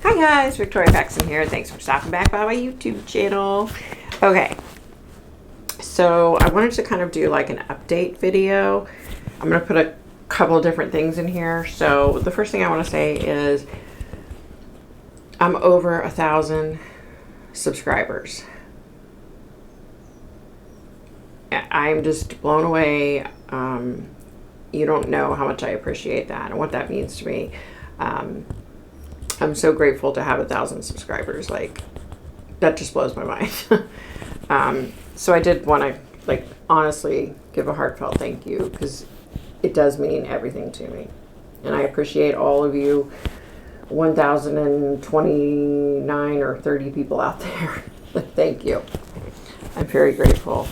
Hi guys, Victoria Paxton here. Thanks for stopping back by my YouTube channel. Okay, so I wanted to kind of do like an update video. I'm going to put a couple of different things in here. So the first thing I want to say is I'm over 1,000 subscribers. I'm just blown away. You don't know how much I appreciate that and what that means to me. I'm so grateful to have 1,000 subscribers. Like, that just blows my mind. So I did want to, like, honestly give a heartfelt thank you, because it does mean everything to me. And I appreciate all of you 1,029 or 30 people out there. Thank you. I'm very grateful.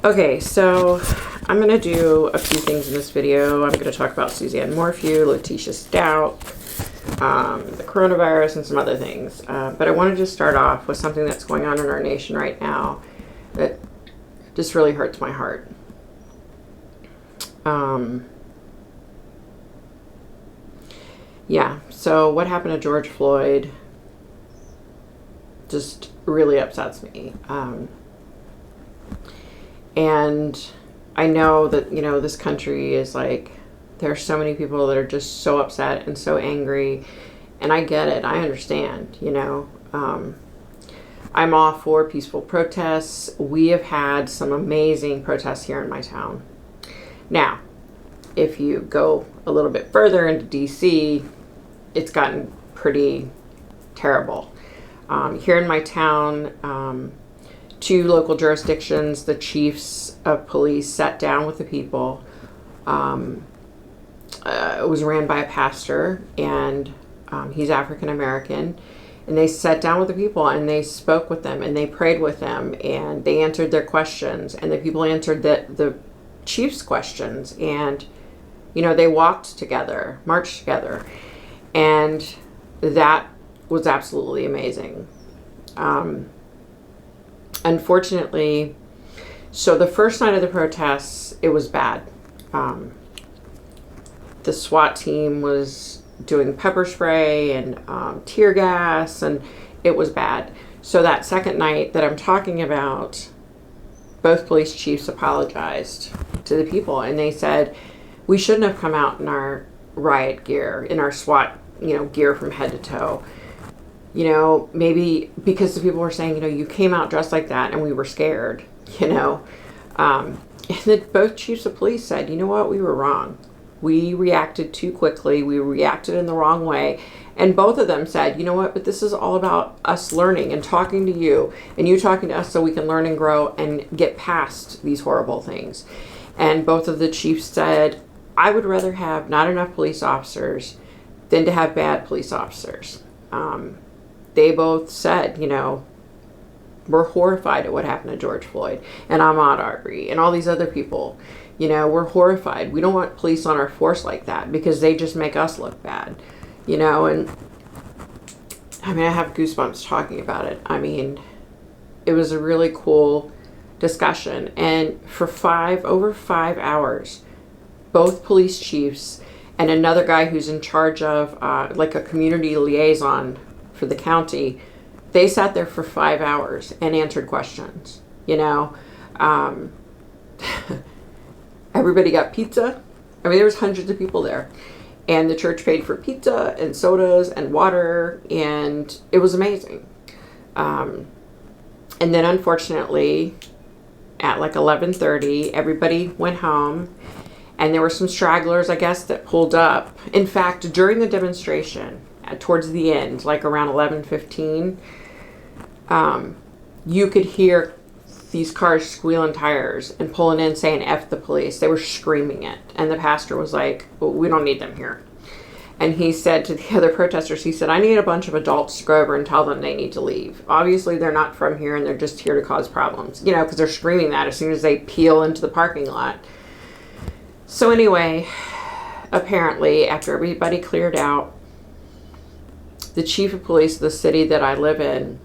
Okay, so I'm going to do a few things in this video. I'm going to talk about Suzanne Morphy, Leticia Stout, the coronavirus, and some other things. But I wanted to start off with something that's going on in our nation right now that just really hurts my heart. Yeah, so what happened to George Floyd just really upsets me. And I know that, you know, this country is like, there are so many people that are just so upset and so angry, and I get it. I understand, you know. I'm all for peaceful protests. We have had some amazing protests here in my town. Now, if you go a little bit further into DC, it's gotten pretty terrible. Here in my town, 2 local jurisdictions, the chiefs of police sat down with the people. It was ran by a pastor, and he's African American, and they sat down with the people and they spoke with them and they prayed with them and they answered their questions, and the people answered the chief's questions, and you know, they walked together, marched together, and that was absolutely amazing. Unfortunately, so the first night of the protests, it was bad. The SWAT team was doing pepper spray and tear gas, and it was bad. So that second night that I'm talking about, both police chiefs apologized to the people, and they said, we shouldn't have come out in our riot gear, in our SWAT, you know, gear from head to toe. You know, maybe because the people were saying, you know, you came out dressed like that and we were scared, you know. And then both chiefs of police said, you know what, we were wrong. We reacted too quickly. We reacted in the wrong way. And both of them said, you know what, but this is all about us learning and talking to you and you talking to us so we can learn and grow and get past these horrible things. And both of the chiefs said, I would rather have not enough police officers than to have bad police officers. They both said, you know, we're horrified at what happened to George Floyd and Ahmaud Arbery and all these other people. You know, we're horrified. We don't want police on our force like that because they just make us look bad, you know. And I mean, I have goosebumps talking about it. I mean, it was a really cool discussion. And for over 5 hours, both police chiefs and another guy who's in charge of like a community liaison for the county, they sat there for 5 hours and answered questions, you know. Everybody got pizza. I mean, there was hundreds of people there, and the church paid for pizza and sodas and water, and it was amazing. And then unfortunately at like 11:30, everybody went home, and there were some stragglers, I guess, that pulled up. In fact, during the demonstration, towards the end, like around 11:15, you could hear these cars squealing tires and pulling in saying F the police. They were screaming it. And the pastor was like, well, we don't need them here. And he said to the other protesters, he said, I need a bunch of adults to go over and tell them they need to leave. Obviously, they're not from here and they're just here to cause problems, you know, because they're screaming that as soon as they peel into the parking lot. So anyway, apparently, after everybody cleared out, the chief of police of the city that I live in,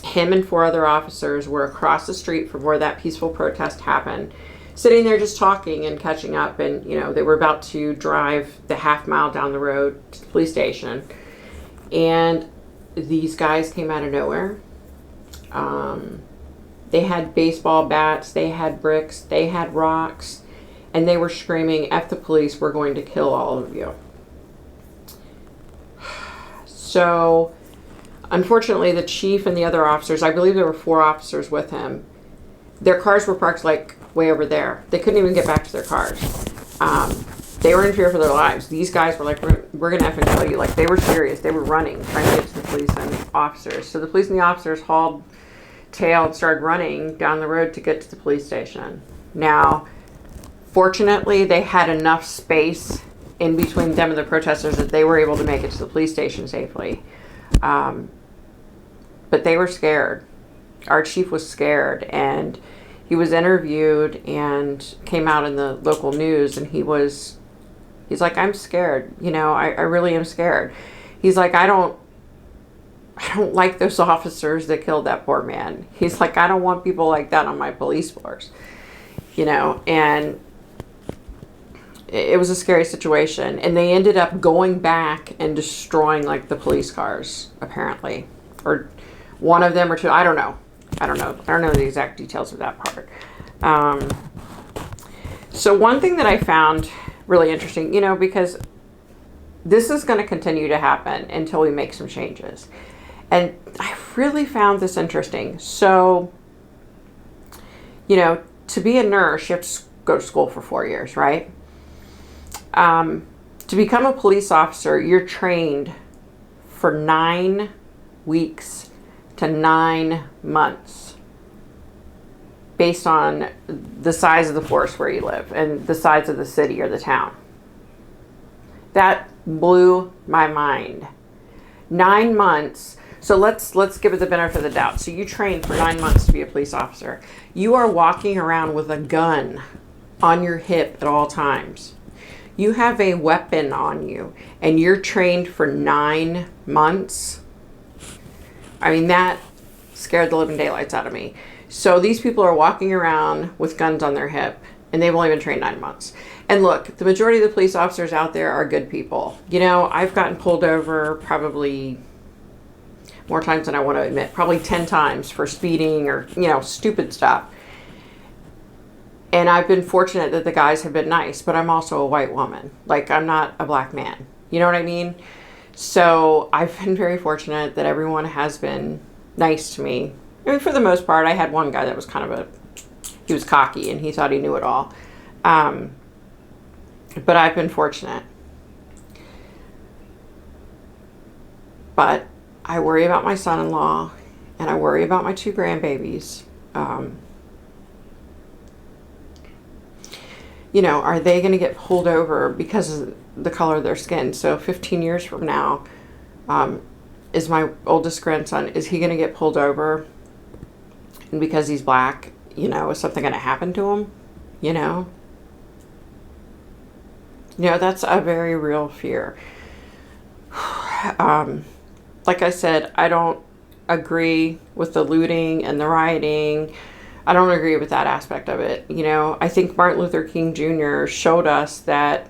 him and 4 other officers were across the street from where that peaceful protest happened sitting there just talking and catching up. And, you know, they were about to drive the half mile down the road to the police station. And these guys came out of nowhere. They had baseball bats, they had bricks, they had rocks, and they were screaming, "F the police, we're going to kill all of you." So, unfortunately, the chief and the other officers, I believe there were 4 officers with him, their cars were parked like way over there. They couldn't even get back to their cars. They were in fear for their lives. These guys were like, we're going to effing kill you. Like, they were serious. They were running, trying to get to the police and officers. So the police and the officers hauled tail and started running down the road to get to the police station. Now, fortunately, they had enough space in between them and the protesters that they were able to make it to the police station safely. But they were scared. Our chief was scared, and he was interviewed and came out in the local news, and he's like, "I'm scared. You know, I really am scared." He's like, I don't like those officers that killed that poor man. He's like, "I don't want people like that on my police force." You know, and it was a scary situation. And they ended up going back and destroying like the police cars, apparently. Or one of them or 2. I don't know. I don't know the exact details of that part. So one thing that I found really interesting, you know, because this is going to continue to happen until we make some changes. And I really found this interesting. So, you know, to be a nurse, you have to go to school for 4 years, right? To become a police officer, you're trained for 9 weeks to 9 months based on the size of the force where you live and the size of the city or the town. That blew my mind. 9 months. So let's give it the benefit of the doubt. So you train for 9 months to be a police officer. You are walking around with a gun on your hip at all times. You have a weapon on you, and you're trained for 9 months. I mean, that scared the living daylights out of me. So these people are walking around with guns on their hip, and they've only been trained 9 months. And look, the majority of the police officers out there are good people. You know, I've gotten pulled over probably more times than I want to admit, probably 10 times for speeding or, you know, stupid stuff. And I've been fortunate that the guys have been nice, but I'm also a white woman. Like, I'm not a black man. You know what I mean? So I've been very fortunate that everyone has been nice to me. I mean, for the most part, I had one guy that was he was cocky and he thought he knew it all. But I've been fortunate. But I worry about my son-in-law and I worry about my 2 grandbabies. You know, are they going to get pulled over because of the color of their skin? So 15 years from now, is my oldest grandson, is he going to get pulled over? And because he's black, you know, is something going to happen to him? You know? You know, that's a very real fear. Like I said, I don't agree with the looting and the rioting. I don't agree with that aspect of it. You know, I think Martin Luther King Jr. showed us that,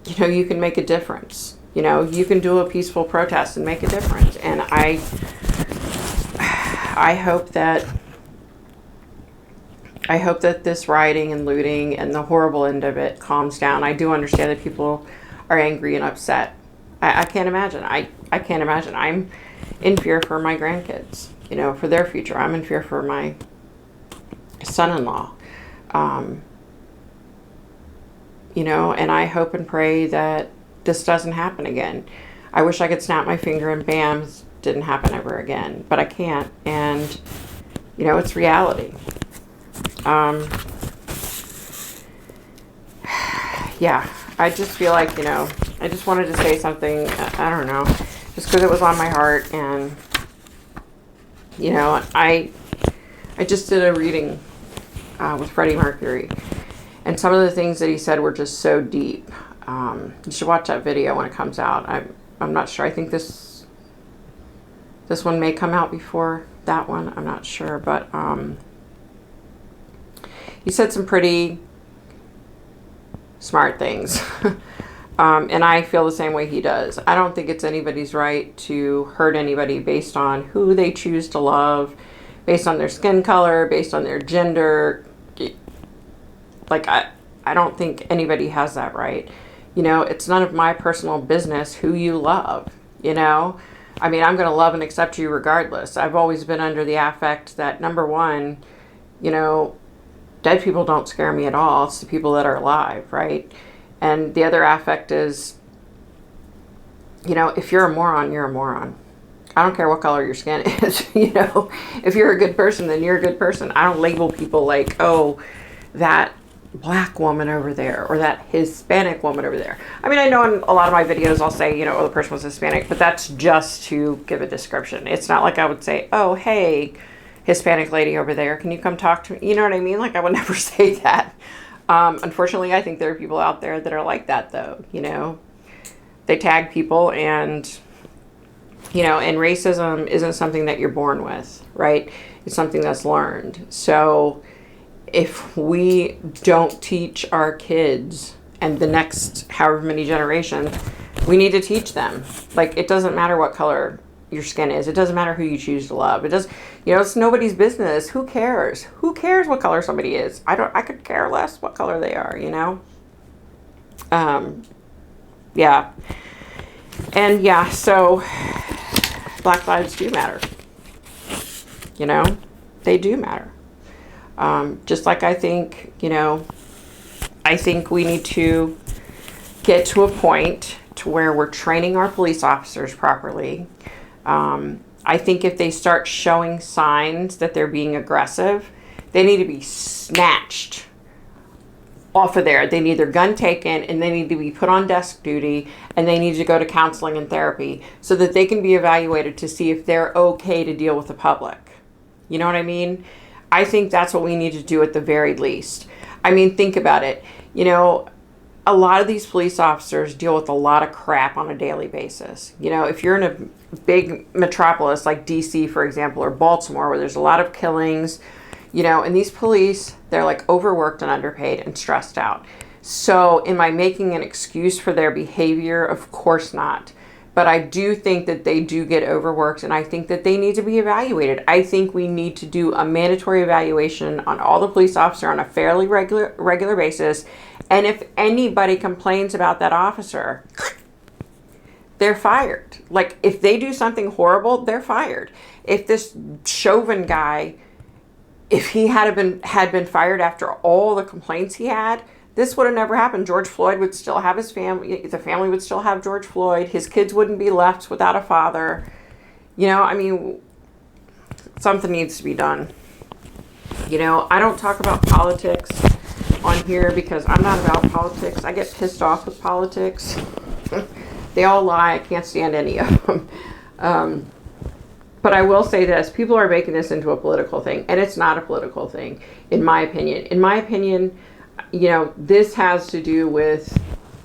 you know, you can make a difference. You know, you can do a peaceful protest and make a difference. And I hope that this rioting and looting and the horrible end of it calms down. I do understand that people are angry and upset. I can't imagine. I can't imagine. I'm in fear for my grandkids, you know, for their future. I'm in fear for my son-in-law. You know, and I hope and pray that this doesn't happen again. I wish I could snap my finger and bam, it didn't happen ever again. But I can't. And, you know, it's reality. Yeah, I just feel like, you know, I just wanted to say something, I don't know, just because it was on my heart. And, you know, I just did a reading with Freddie Mercury, and some of the things that he said were just so deep. You should watch that video when it comes out. I'm not sure. I think this one may come out before that one. I'm not sure, but he said some pretty smart things. And I feel the same way he does. I don't think it's anybody's right to hurt anybody based on who they choose to love, based on their skin color, based on their gender. Like, I don't think anybody has that right. You know, it's none of my personal business who you love, you know? I mean, I'm going to love and accept you regardless. I've always been under the affect that, number one, you know, dead people don't scare me at all. It's the people that are alive, right? And the other affect is, you know, if you're a moron, you're a moron. I don't care what color your skin is, you know. If you're a good person, then you're a good person. I don't label people like, oh, that black woman over there or that Hispanic woman over there. I mean, I know in a lot of my videos I'll say, you know, oh, the person was Hispanic, but that's just to give a description. It's not like I would say, oh, hey, Hispanic lady over there, can you come talk to me? You know what I mean? Like, I would never say that. Unfortunately, I think there are people out there that are like that, though, you know. They tag people, and, you know, and racism isn't something that you're born with, right? It's something that's learned. So if we don't teach our kids and the next however many generations, we need to teach them. Like, it doesn't matter what color your skin is. It doesn't matter who you choose to love. It does, you know, it's nobody's business. Who cares? Who cares what color somebody is? I could care less what color they are, you know? Yeah. And yeah, so Black lives do matter. You know, they do matter. Just like I think, you know, I think we need to get to a point to where we're training our police officers properly. I think if they start showing signs that they're being aggressive, they need to be snatched off of there. They need their gun taken, and they need to be put on desk duty, and they need to go to counseling and therapy so that they can be evaluated to see if they're okay to deal with the public. You know what I mean? I think that's what we need to do at the very least. I mean, think about it. You know, a lot of these police officers deal with a lot of crap on a daily basis. You know, if you're in a big metropolis like DC, for example, or Baltimore, where there's a lot of killings, you know, and these police, they're like overworked and underpaid and stressed out. So am I making an excuse for their behavior? Of course not. But I do think that they do get overworked, and I think that they need to be evaluated. I think we need to do a mandatory evaluation on all the police officers on a fairly regular basis. And if anybody complains about that officer, they're fired. Like, if they do something horrible, they're fired. If this Chauvin guy, if he had been fired after all the complaints he had, this would have never happened. George Floyd would still have his family. The family would still have George Floyd. His kids wouldn't be left without a father. You know, I mean, something needs to be done. You know, I don't talk about politics on here because I'm not about politics. I get pissed off with politics. They all lie. I can't stand any of them. But I will say this. People are making this into a political thing, and it's not a political thing, in my opinion. In my opinion, you know, this has to do with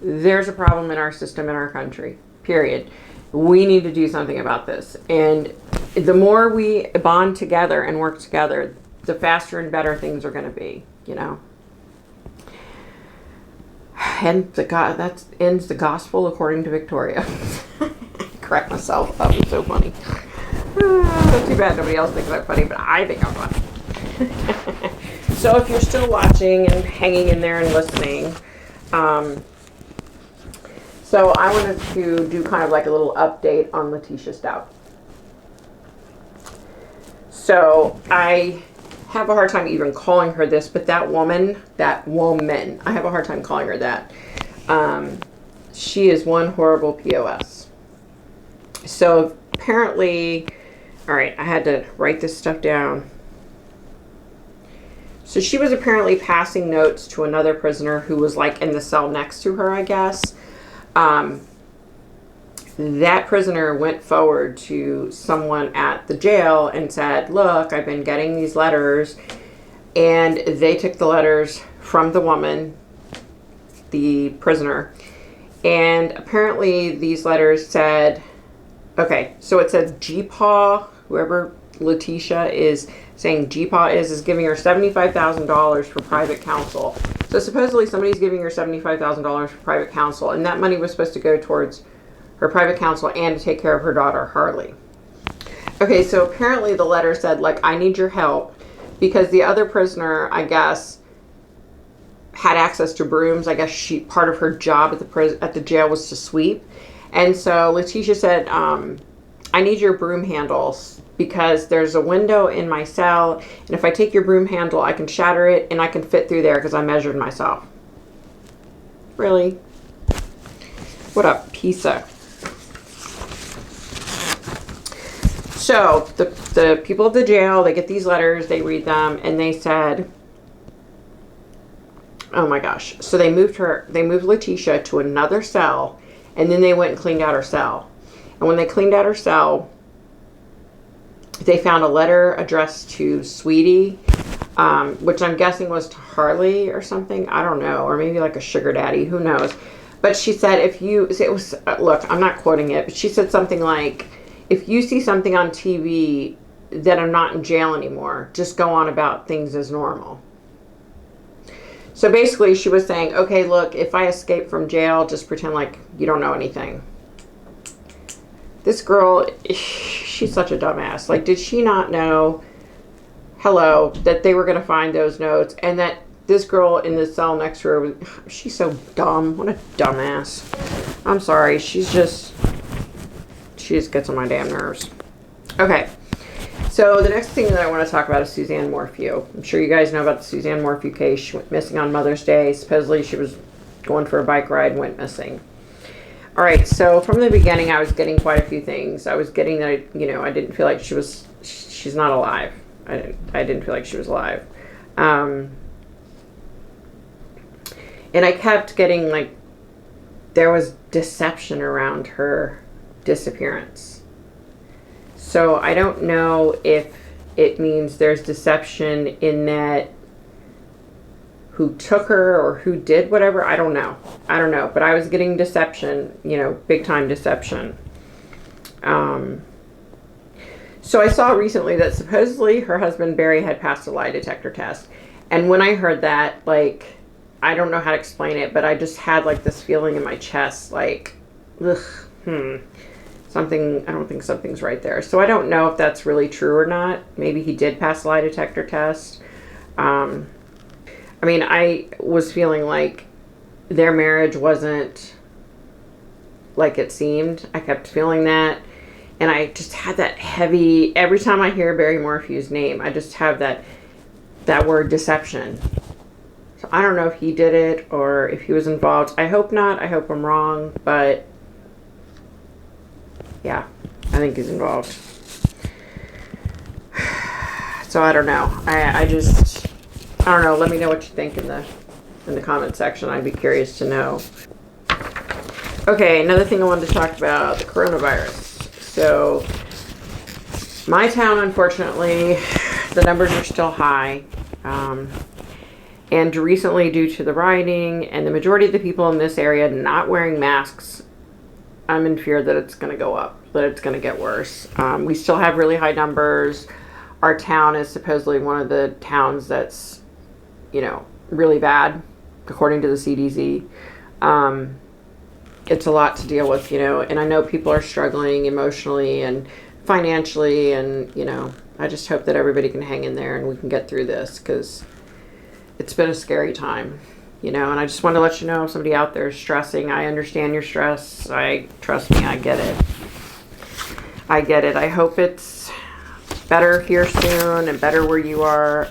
there's a problem in our system in our country, period. We need to do something about this. And the more we bond together and work together, the faster and better things are going to be, you know. And that ends the gospel according to Victoria. Correct myself. That was so funny. Too bad nobody else thinks I'm funny, but I think I'm funny. So if you're still watching and hanging in there and listening, so I wanted to do kind of like a little update on Leticia Stout. So I have a hard time even calling her this, but that woman, I have a hard time calling her that. She is one horrible POS. So apparently, all right, I had to write this stuff down. So she was apparently passing notes to another prisoner who was like in the cell next to her, I guess. That prisoner went forward to someone at the jail and said, look, I've been getting these letters. And they took the letters from the woman, the prisoner. And apparently these letters said, okay, so it said GPAW, whoever Leticia is saying GPA is giving her $75,000 for private counsel. So supposedly somebody's giving her $75,000 for private counsel, and that money was supposed to go towards her private counsel and to take care of her daughter, Harley. Okay, so apparently the letter said, like, I need your help because the other prisoner, I guess, had access to brooms. I guess part of her job at the jail was to sweep. And so Leticia said, I need your broom handles because there's a window in my cell, and if I take your broom handle, I can shatter it and I can fit through there because I measured myself. Really? What a piece of... So the people at the jail, they get these letters, they read them, and they said, oh my gosh. So they moved Leticia to another cell, and then they went and cleaned out her cell. And when they cleaned out her cell, they found a letter addressed to Sweetie, which I'm guessing was to Harley or something. I don't know. Or maybe like a sugar daddy. Who knows? But she said, look, I'm not quoting it, but she said something like, if you see something on TV that I'm not in jail anymore, just go on about things as normal. So basically she was saying, okay, look, if I escape from jail, just pretend like you don't know anything. This girl, she's such a dumbass. Like, did she not know, that they were going to find those notes and that this girl in the cell next to her, she's so dumb. What a dumbass. I'm sorry. She just gets on my damn nerves. Okay. So the next thing that I want to talk about is Suzanne Morphy. I'm sure you guys know about the Suzanne Morphy case. She went missing on Mother's Day. Supposedly she was going for a bike ride and went missing. All right, so from the beginning, I was getting quite a few things. I was getting that, I didn't feel like she's not alive. I didn't feel like she was alive. And I kept getting, like, there was deception around her disappearance. So I don't know if it means there's deception in that who took her or who did whatever. I don't know. But I was getting deception, big time deception. So I saw recently that supposedly her husband Barry had passed a lie detector test. And when I heard that, like, I don't know how to explain it, but I just had like this feeling in my chest, like, something, I don't think something's right there. So I don't know if that's really true or not. Maybe he did pass a lie detector test. I was feeling like their marriage wasn't like it seemed. I kept feeling that. And I just had that heavy, every time I hear Barry Morphew's name, I just have that word deception. So I don't know if he did it or if he was involved. I hope not. I hope I'm wrong. But yeah, I think he's involved. So I don't know. I don't know. Let me know what you think in the comment section. I'd be curious to know. Okay, another thing I wanted to talk about, the coronavirus. So my town, unfortunately, the numbers are still high. And recently, due to the rioting and the majority of the people in this area not wearing masks, I'm in fear that it's going to go up, that it's going to get worse. We still have really high numbers. Our town is supposedly one of the towns that's, really bad, according to the CDC. It's a lot to deal with, and I know people are struggling emotionally and financially, and, I just hope that everybody can hang in there and we can get through this, because it's been a scary time, and I just want to let you know if somebody out there is stressing. I understand your stress. Trust me, I get it. I hope it's better here soon and better where you are.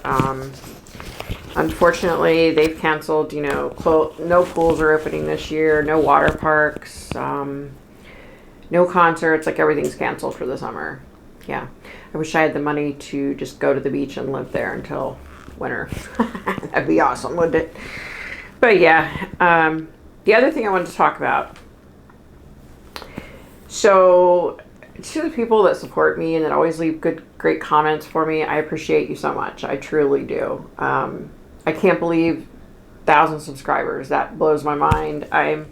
Unfortunately, they've canceled, no pools are opening this year, no water parks, no concerts, like everything's canceled for the summer. Yeah. I wish I had the money to just go to the beach and live there until winter. That'd be awesome, wouldn't it? But yeah, the other thing I wanted to talk about. So, to the people that support me and that always leave great comments for me, I appreciate you so much. I truly do. I can't believe 1,000 subscribers. That blows my mind. I'm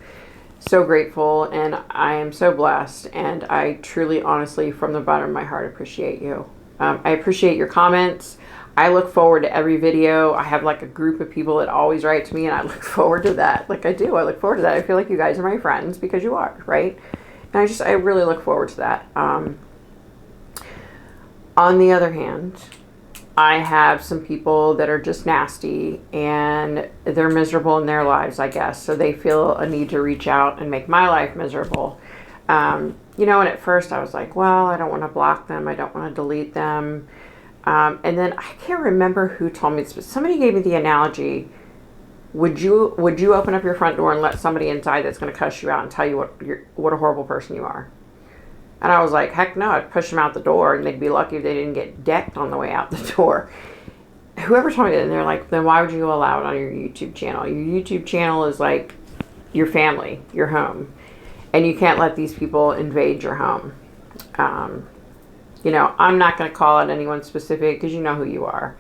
so grateful and I am so blessed, and I truly, honestly, from the bottom of my heart, appreciate you. I appreciate your comments. I look forward to every video. I have like a group of people that always write to me, and I look forward to that. Like I do. I look forward to that. I feel like you guys are my friends because you are, right? And I really look forward to that. On the other hand, I have some people that are just nasty and they're miserable in their lives, I guess. So they feel a need to reach out and make my life miserable. You know, and at first I was like, well, I don't want to block them. I don't want to delete them. And then I can't remember who told me this, but somebody gave me the analogy. Would you open up your front door and let somebody inside that's going to cuss you out and tell you what a horrible person you are? And I was like, heck no, I'd push them out the door, and they'd be lucky if they didn't get decked on the way out the door. Whoever told me that, and they're like, then why would you allow it on your YouTube channel? Your YouTube channel is like your family, your home. And you can't let these people invade your home. You know, I'm not going to call out anyone specific because you know who you are.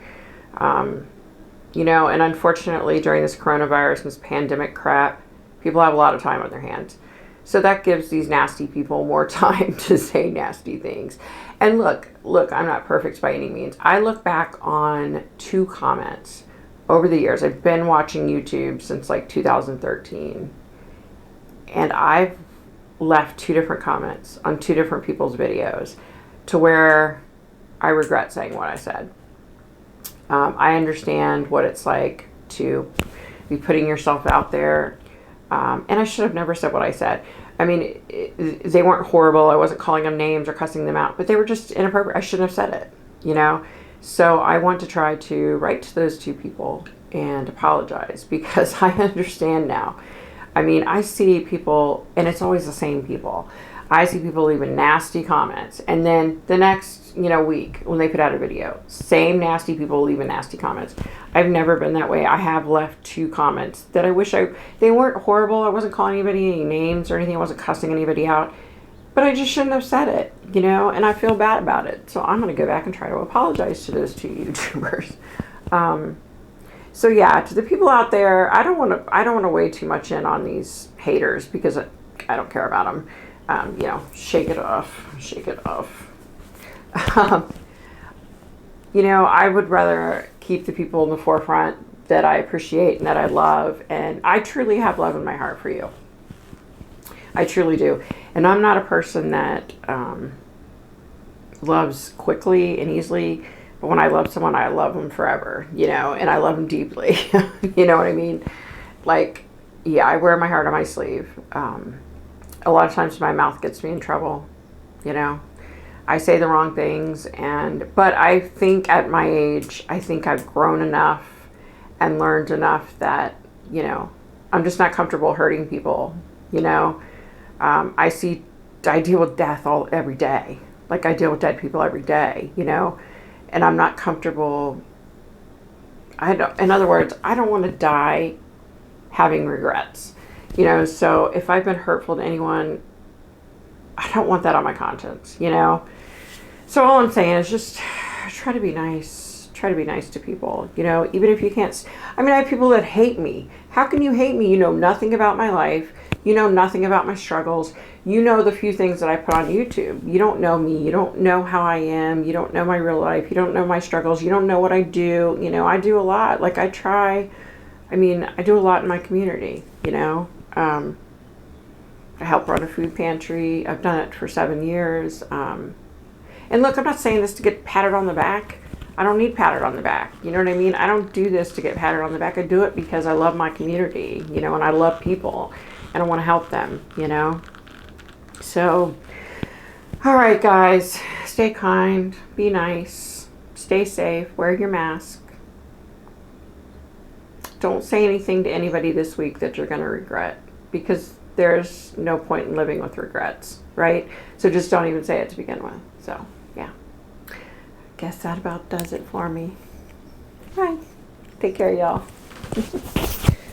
You know, and unfortunately during this coronavirus and this pandemic crap, people have a lot of time on their hands. So that gives these nasty people more time to say nasty things. And look, I'm not perfect by any means. I look back on 2 comments over the years. I've been watching YouTube since like 2013. And I've left 2 different comments on 2 different people's videos to where I regret saying what I said. I understand what it's like to be putting yourself out there. And I should have never said what I said. I mean, they weren't horrible. I wasn't calling them names or cussing them out, but they were just inappropriate. I shouldn't have said it, you know? So I want to try to write to those 2 people and apologize because I understand now. I mean, I see people, and it's always the same people. I see people leaving nasty comments, and then the next, you know, week when they put out a video, same nasty people leaving nasty comments. I've never been that way. I have left 2 comments that I wish they weren't horrible. I wasn't calling anybody any names or anything. I wasn't cussing anybody out, but I just shouldn't have said it, you know, and I feel bad about it. So I'm going to go back and try to apologize to those 2 YouTubers. So yeah, to the people out there, I don't want to weigh too much in on these haters because I don't care about them. You know, shake it off. You know, I would rather keep the people in the forefront that I appreciate and that I love. And I truly have love in my heart for you. I truly do. And I'm not a person that loves quickly and easily. But when I love someone, I love them forever, you know, and I love them deeply. You know what I mean? Like, yeah, I wear my heart on my sleeve. A lot of times my mouth gets me in trouble, you know. I say the wrong things, but I think at my age, I think I've grown enough and learned enough that, you know, I'm just not comfortable hurting people, you know. I deal with death every day. Like I deal with dead people every day, you know. And I'm not comfortable. In other words, I don't want to die having regrets, you know. So if I've been hurtful to anyone, I don't want that on my conscience, you know. So all I'm saying is just try to be nice. Try to be nice to people, you know, even if you can't. I mean, I have people that hate me. How can you hate me? You know nothing about my life. You know nothing about my struggles. You know the few things that I put on YouTube. You don't know me. You don't know how I am. You don't know my real life. You don't know my struggles. You don't know what I do. You know, I do a lot. Like I do a lot in my community, you know. I help run a food pantry. I've done it for 7 years. And look, I'm not saying this to get patted on the back. I don't need patted on the back. You know what I mean? I don't do this to get patted on the back. I do it because I love my community, you know, and I love people. And I want to help them, you know. So, all right, guys. Stay kind. Be nice. Stay safe. Wear your mask. Don't say anything to anybody this week that you're going to regret. Because there's no point in living with regrets, right? So just don't even say it to begin with. So, yeah. Guess that about does it for me. All right. Take care, y'all.